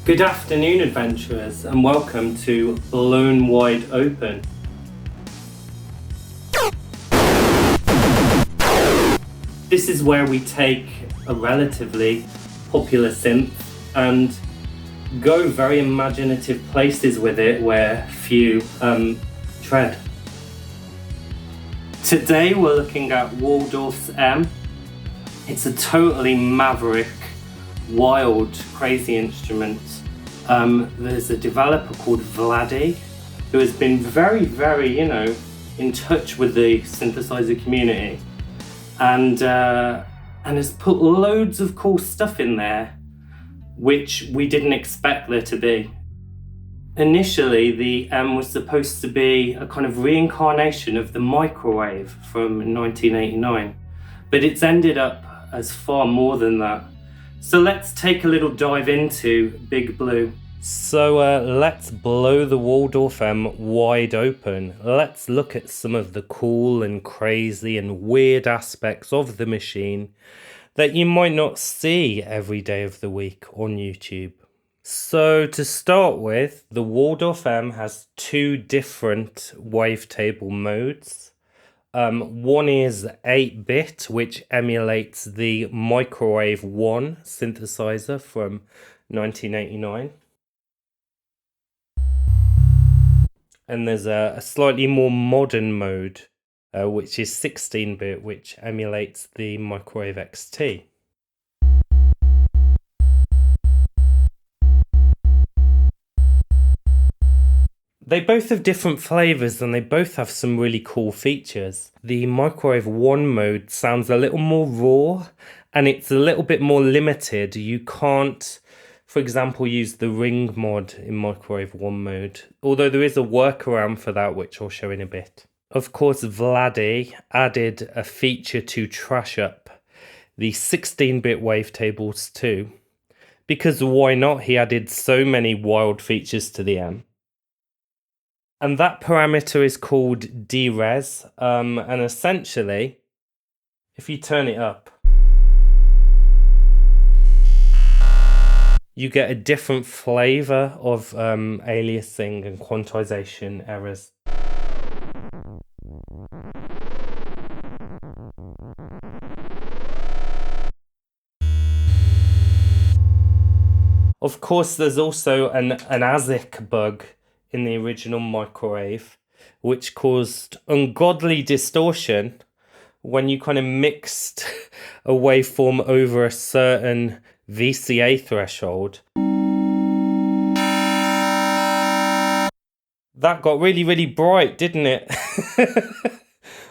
Good afternoon, adventurers, and welcome to Blown Wide Open. This is where we take a relatively popular synth and go very imaginative places with it where few tread. Today we're looking at Waldorf's M. It's a totally maverick, wild, crazy instrument. There's a developer called Vladdy who has been very, in touch with the synthesizer community and has put loads of cool stuff in there which we didn't expect there to be. Initially, the M was supposed to be a kind of reincarnation of the microwave from 1989, but it's ended up as far more than that. So let's take a little dive into Big Blue. So let's blow the Waldorf M wide open. Let's look at some of the cool and crazy and weird aspects of the machine that you might not see every day of the week on YouTube. So to start with, the Waldorf M has two different wavetable modes. One is 8-bit, which emulates the Microwave 1 synthesizer from 1989. And there's a slightly more modern mode, which is 16-bit, which emulates the Microwave XT. They both have different flavors and they both have some really cool features. The Microwave 1 mode sounds a little more raw and it's a little bit more limited. You can't, for example, use the Ringmod in Microwave 1 mode, although there is a workaround for that, which I'll show in a bit. Of course, Vladdy added a feature to trash up the 16-bit wavetables too, because why not? He added so many wild features to the M. And that parameter is called DEREZ, and essentially, if you turn it up, you get a different flavor of aliasing and quantization errors. Of course, there's also an ASIC bug in the original microwave, which caused ungodly distortion when you kind of mixed a waveform over a certain VCA threshold. That got really, really bright, didn't it?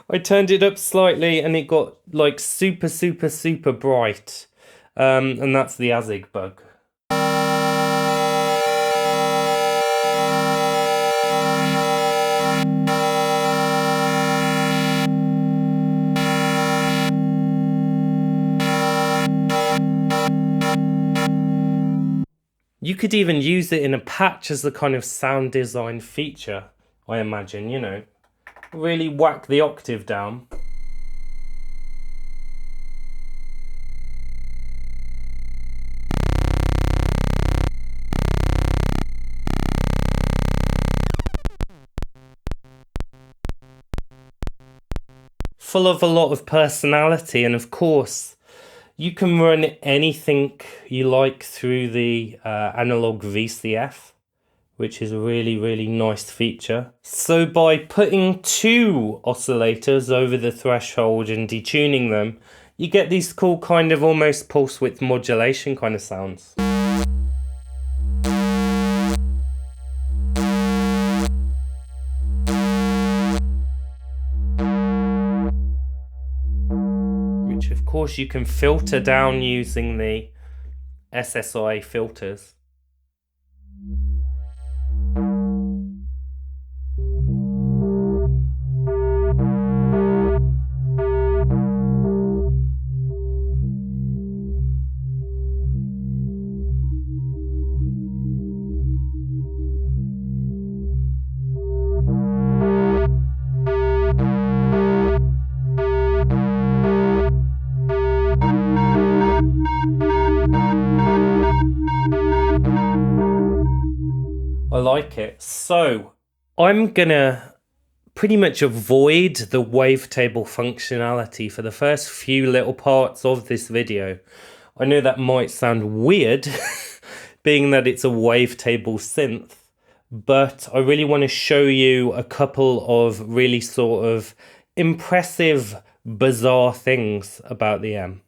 I turned it up slightly and it got like super, super, super bright. And that's the ASIC bug. You could even use it in a patch as a kind of sound design feature, I imagine, really whack the octave down. Full of a lot of personality, and of course, you can run anything you like through the analog VCF, which is a really, really nice feature. So by putting two oscillators over the threshold and detuning them, you get these cool kind of almost pulse width modulation kind of sounds. Of course, you can filter down using the SSI filters. I like it. So I'm gonna pretty much avoid the wavetable functionality for the first few little parts of this video. I know that might sound weird, being that it's a wavetable synth, but I really want to show you a couple of really sort of impressive, bizarre things about the M.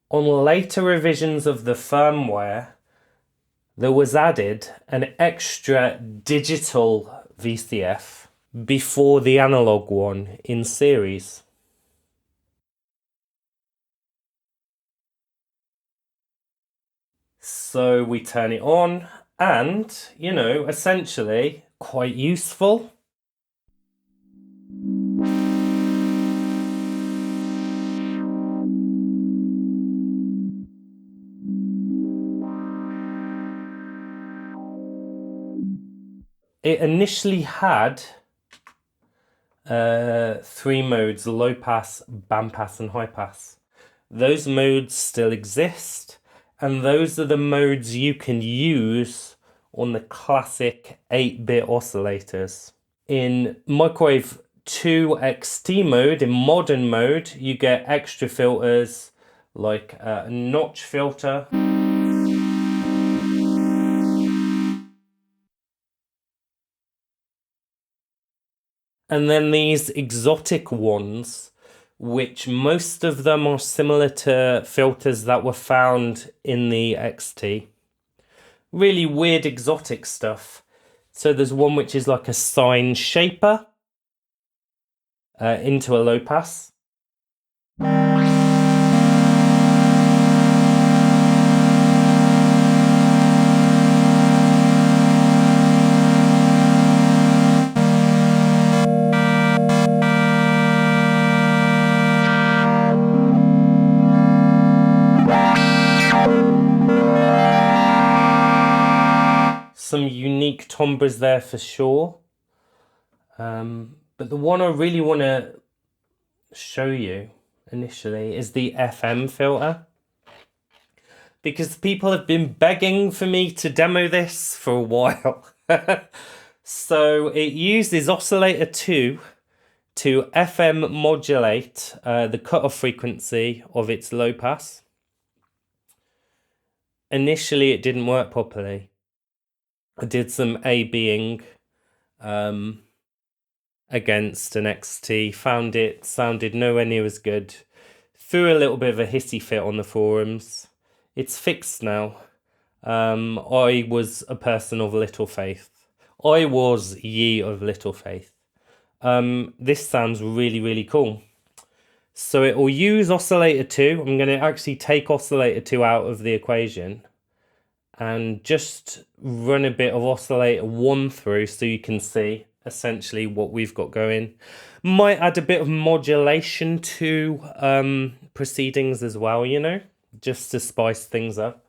On later revisions of the firmware, there was added an extra digital VCF before the analog one in series. So we turn it on and, you know, essentially quite useful. It initially had 3 modes: low pass, band pass and high pass. Those modes still exist, and those are the modes you can use on the classic 8-bit oscillators. In microwave 2 XT mode, in modern mode, you get extra filters like a notch filter, and then these exotic ones, which most of them are similar to filters that were found in the XT. Really weird exotic stuff. So there's one which is like a sine shaper into a low pass. Some unique timbres there for sure. But the one I really want to show you initially is the FM filter, because people have been begging for me to demo this for a while. So it uses oscillator 2 to FM modulate the cutoff frequency of its low pass. Initially it didn't work properly. I did some A-Bing against an XT, found it sounded nowhere near as good. Threw a little bit of a hissy fit on the forums. It's fixed now. I was a person of little faith. I was ye of little faith. This sounds really, really cool. So it will use oscillator 2. I'm going to actually take oscillator 2 out of the equation and just run a bit of oscillator 1 through so you can see essentially what we've got going. Might add a bit of modulation to proceedings as well, you know, just to spice things up.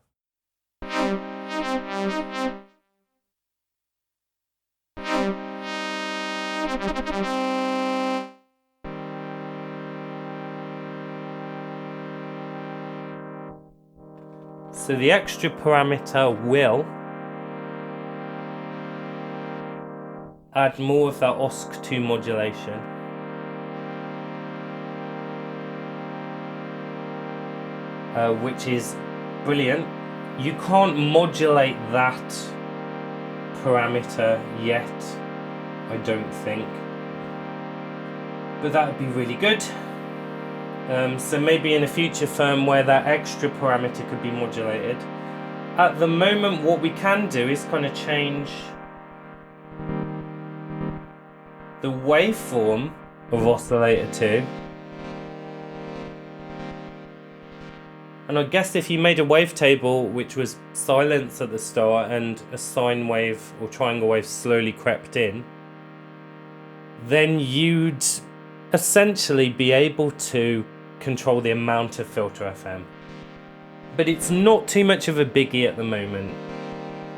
So the extra parameter will add more of that OSC2 modulation. Which is brilliant. You can't modulate that parameter yet, I don't think. But that would be really good. So maybe in a future firmware that extra parameter could be modulated. At the moment what we can do is kind of change the waveform of oscillator 2. And I guess if you made a wavetable which was silence at the start and a sine wave or triangle wave slowly crept in, then you'd essentially be able to control the amount of filter FM. But it's not too much of a biggie at the moment.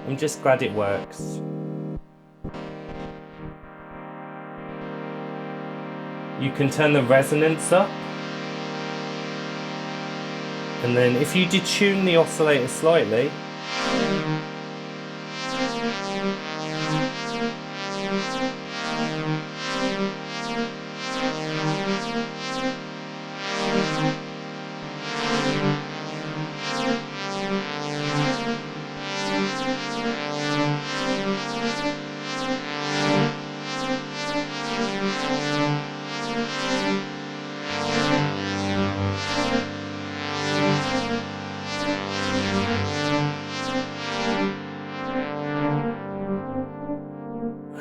I'm just glad it works. You can turn the resonance up. And then if you detune the oscillator slightly,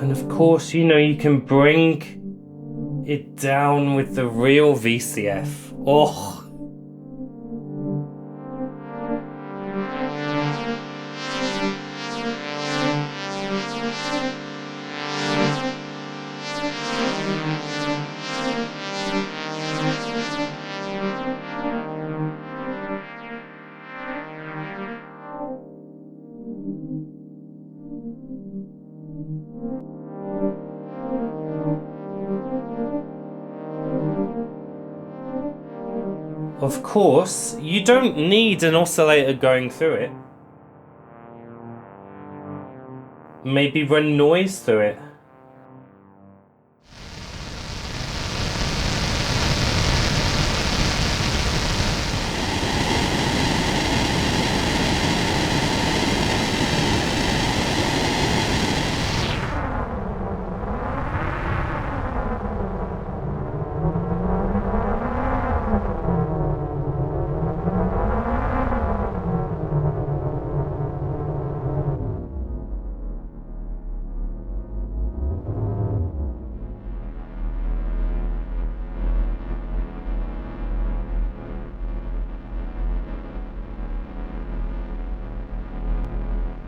and of course, you know, you can bring it down with the real VCF. Oh. Of course, you don't need an oscillator going through it. Maybe run noise through it.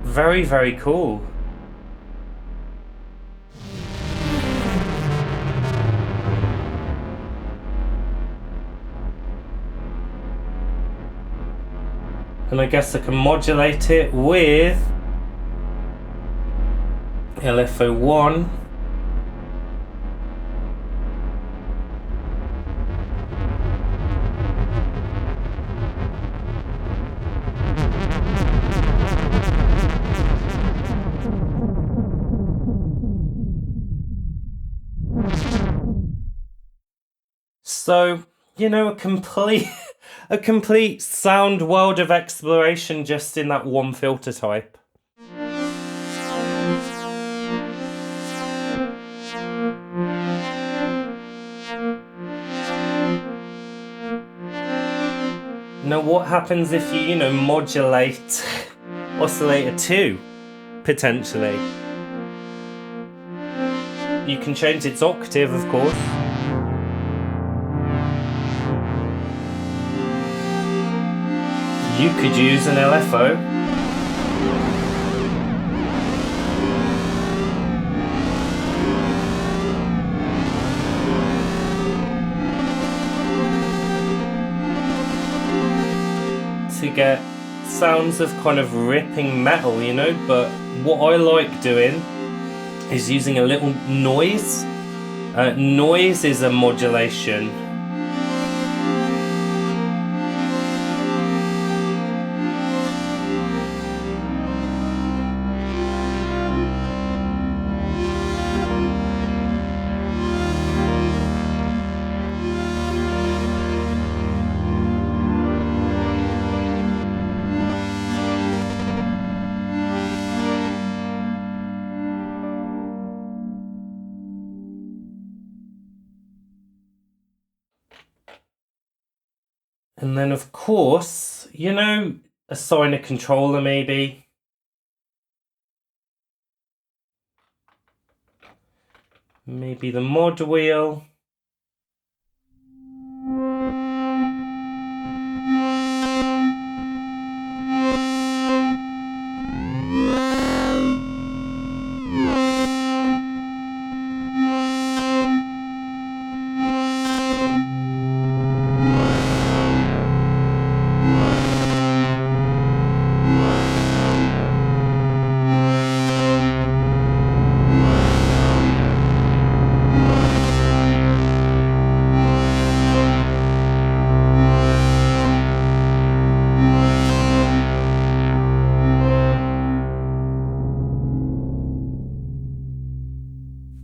Very, very cool. And I guess I can modulate it with LFO 1. So, you know, a complete sound world of exploration just in that one filter type. Now what happens if you know, modulate oscillator 2, potentially? You can change its octave, of course. You could use an LFO. To get sounds of kind of ripping metal, you know, but what I like doing is using a little noise. Noise is a modulation. And then of course, you know, assign a controller maybe. Maybe the mod wheel.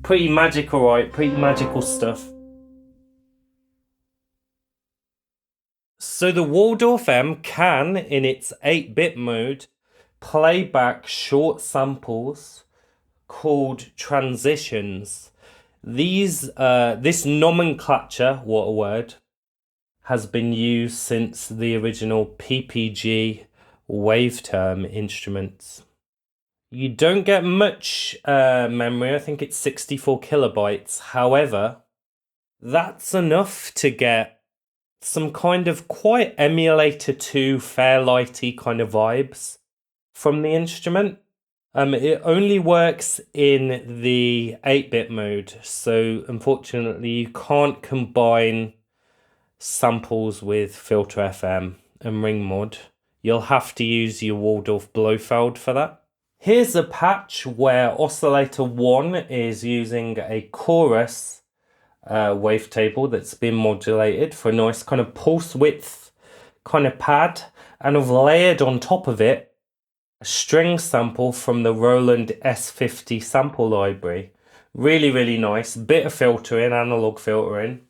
Pretty magical, right? Pretty magical stuff. So the Waldorf M can, in its 8-bit mode, play back short samples called transitions. This nomenclature, what a word, has been used since the original PPG waveterm instruments. You don't get much memory, I think it's 64 kilobytes. However, that's enough to get some kind of quite emulator 2 Fairlighty kind of vibes from the instrument. It only works in the 8-bit mode, so unfortunately you can't combine samples with Filter FM and Ringmod. You'll have to use your Waldorf Blofeld for that. Here's a patch where oscillator 1 is using a chorus wavetable that's been modulated for a nice kind of pulse width kind of pad, and I've layered on top of it a string sample from the Roland S50 sample library. Really, really nice. Bit of filtering, analog filtering.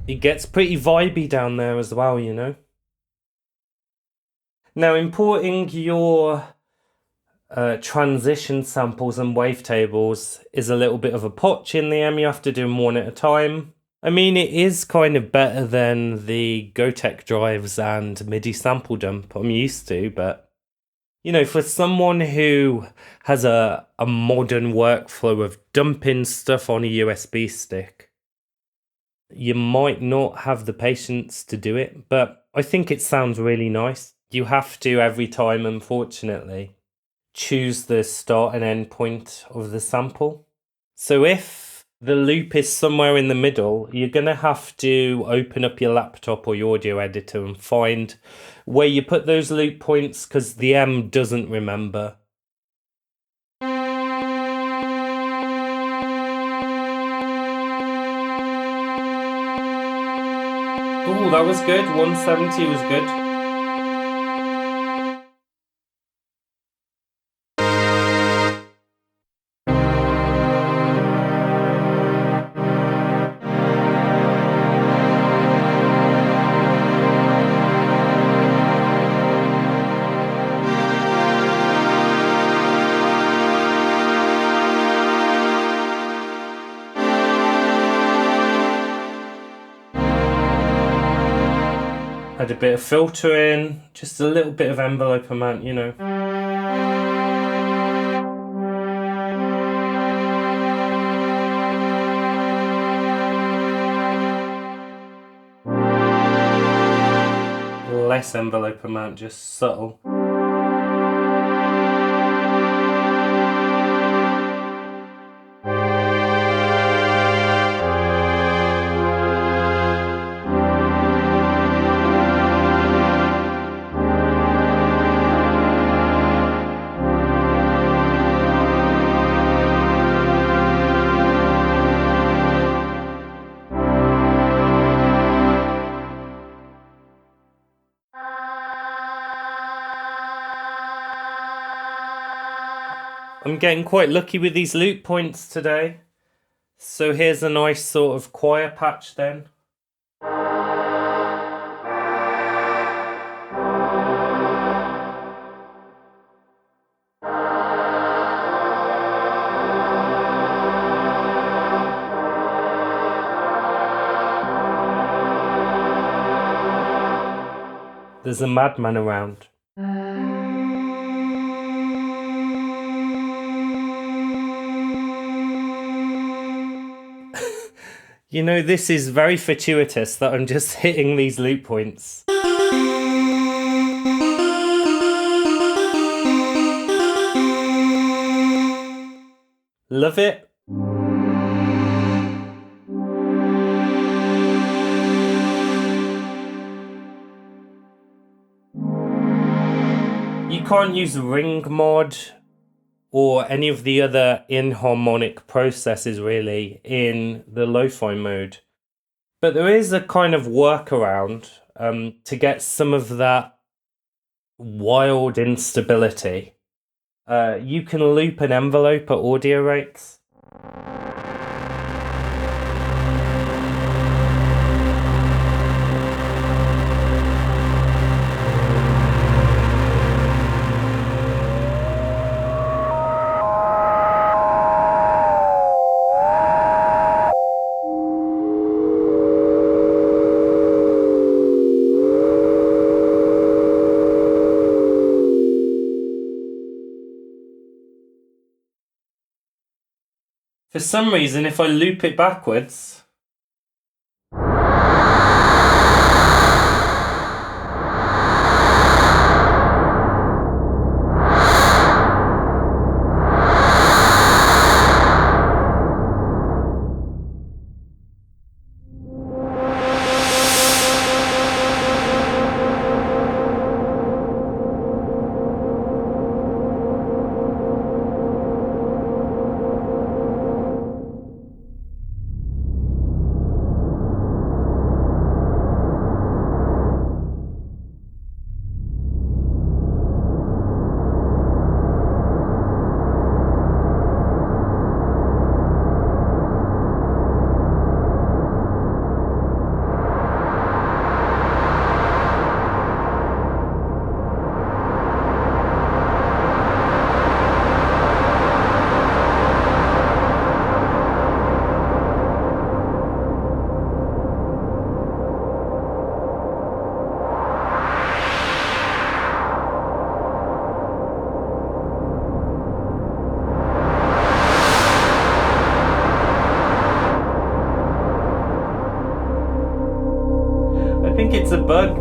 It gets pretty vibey down there as well, you know. Now, importing your transition samples and wavetables is a little bit of a potch in the M. You have to do them one at a time. I mean, it is kind of better than the Gotek drives and MIDI sample dump I'm used to, but you know, for someone who has a modern workflow of dumping stuff on a USB stick, you might not have the patience to do it, but I think it sounds really nice. You have to, every time, unfortunately, choose the start and end point of the sample. So if the loop is somewhere in the middle, you're going to have to open up your laptop or your audio editor and find where you put those loop points, because the M doesn't remember. Oh, that was good. 170 was good. Had a bit of filtering, just a little bit of envelope amount, you know. Less envelope amount, just subtle. I'm getting quite lucky with these loop points today. So here's a nice sort of choir patch then. There's a madman around. You know, this is very fortuitous that I'm just hitting these loop points. Love it. You can't use Ringmod or any of the other inharmonic processes really in the lo-fi mode. But there is a kind of workaround to get some of that wild instability. You can loop an envelope at audio rates. For some reason, if I loop it backwards, I think it's a bug.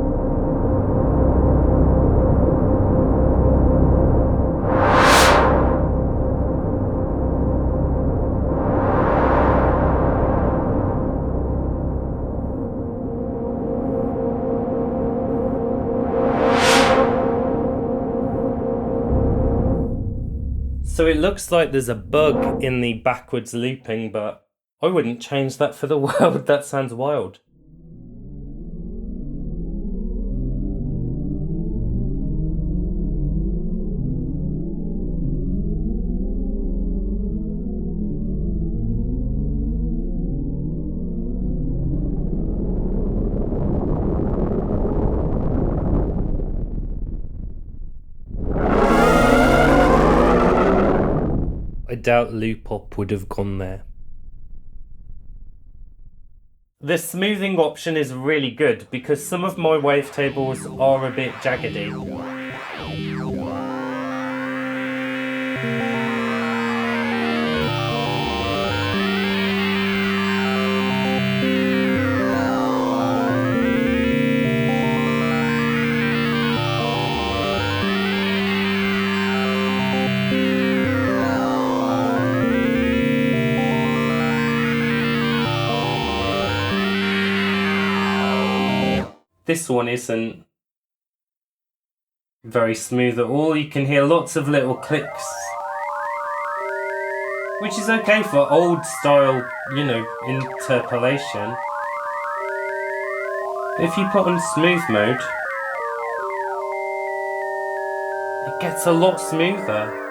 So it looks like there's a bug in the backwards looping, but I wouldn't change that for the world. That sounds wild. I doubt loop-up would have gone there. The smoothing option is really good because some of my wavetables are a bit jaggedy. This one isn't very smooth at all. You can hear lots of little clicks, which is okay for old style, you know, interpolation. If you put on smooth mode, it gets a lot smoother.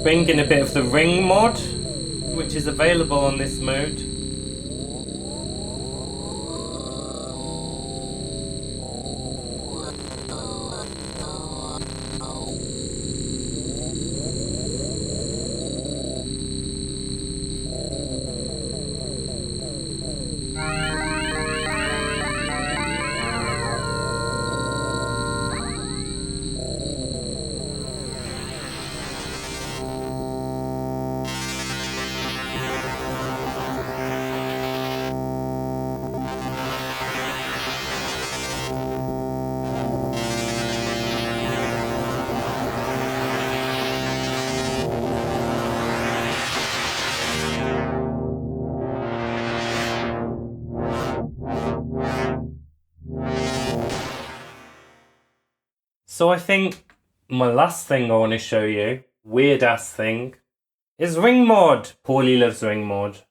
Bring in a bit of the Ringmod, which is available on this mode. So I think my last thing I want to show you, weird ass thing, is Ringmod. Paulie loves Ringmod.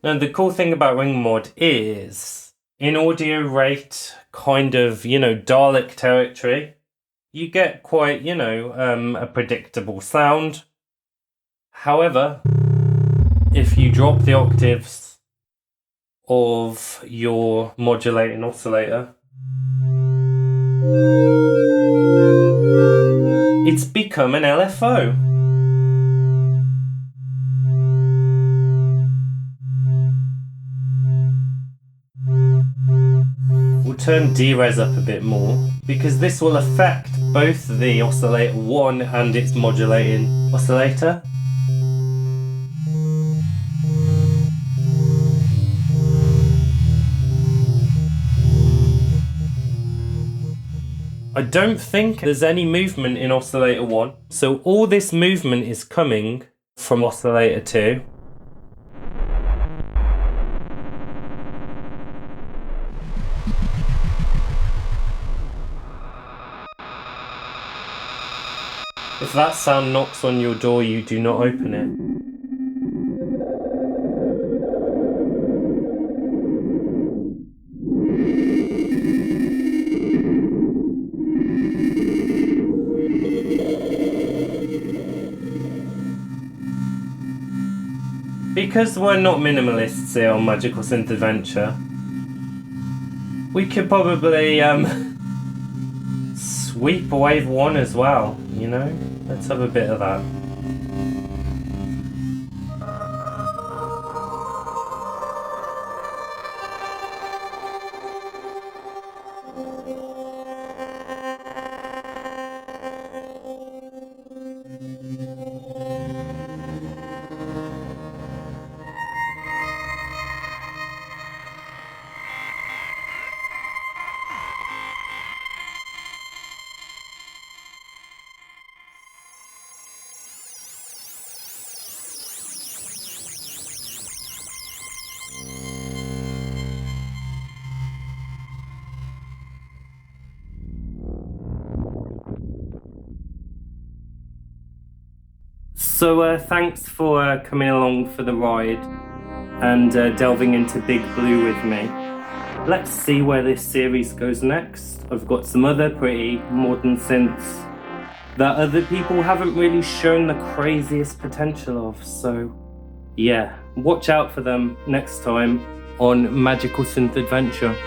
Now the cool thing about Ringmod is, in audio rate, kind of, you know, Dalek territory, you get quite, you know, a predictable sound. However, if you drop the octaves of your modulating oscillator, it's become an LFO. We'll turn DEREZ up a bit more, because this will affect both the oscillator 1 and its modulating oscillator. I don't think there's any movement in oscillator 1, so all this movement is coming from oscillator 2. If that sound knocks on your door, you do not open it. Because we're not minimalists here on Magical Synth Adventure, we could probably sweep wave 1 as well, you know? Let's have a bit of that. So thanks for coming along for the ride and delving into Big Blue with me. Let's see where this series goes next. I've got some other pretty modern synths that other people haven't really shown the craziest potential of, so yeah, watch out for them next time on Magical Synth Adventure.